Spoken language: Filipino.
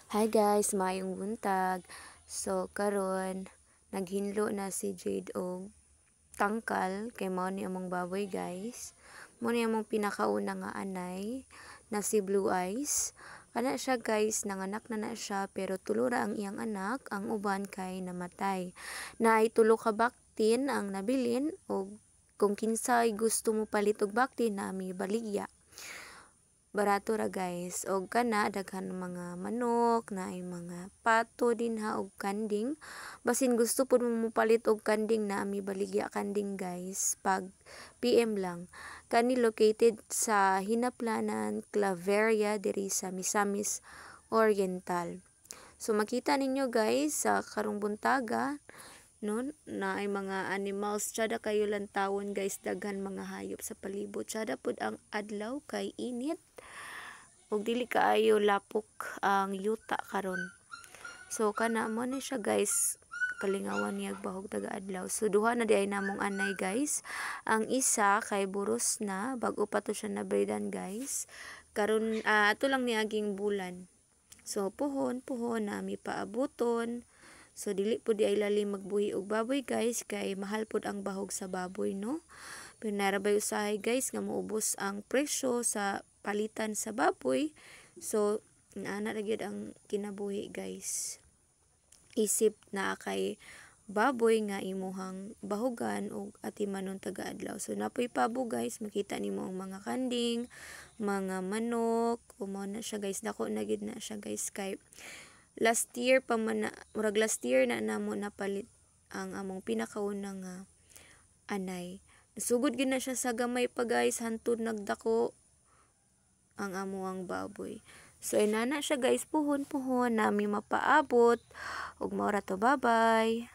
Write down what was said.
Hi guys, maayong buntag. So karon naghinlo na si Jade og tangkal kay mao ni among baboy guys. Mao ni among pinakauna nga anay na si Blue Eyes. Kana siya guys, nanganak na siya pero tulo ra ang iyang anak, ang uban kay namatay. Naay tulo ka baktin ang nabilin og kung kinsay gusto mo palit og baktin na mi baligya. Barato ra guys, og kana daghan mga manok na ay mga pato din ha og kanding. Basin gusto pud mo palit og kanding na ami baligya kanding guys, pag PM lang. Kani located sa Hinaplanan, Claveria diri sa Misamis Oriental. So makita ninyo guys sa karong buntaga nun na ay mga animals tsada kayo lang tawon guys, daghan mga hayop sa palibot, tsada pud ang adlaw kay init ug dili kaayo lapok ang yuta karon. So kana mo ni siya guys, kalingawan niya bahog taga adlaw. So duha na di ay namong anay guys, ang isa kay buros na bag-o pa to siya na breedan guys, karon ato lang niaging bulan. So puhon na mi paabuton. So dili po di ay lalim magbuhi og baboy guys kay mahal pod ang bahog sa baboy no. Pero narabay usahay guys nga moubos ang presyo sa palitan sa baboy. So ana ra gyud ang kinabuhi guys. Isip na kay baboy nga imuhang bahogan og atimanon taga-adlaw. So napoy pabo guys, makita nimo ang mga kanding, mga manok, mo na siya guys, dako na gid na siya guys kay last year pa man na, murag last year na namo napalit ang among pinakaunang anay. Nasugod gid na siya sa gamay pa guys, hantud nagdako ang amuang baboy. So inana siya guys, puhon nami mapaabot ug mao ra to, bye bye.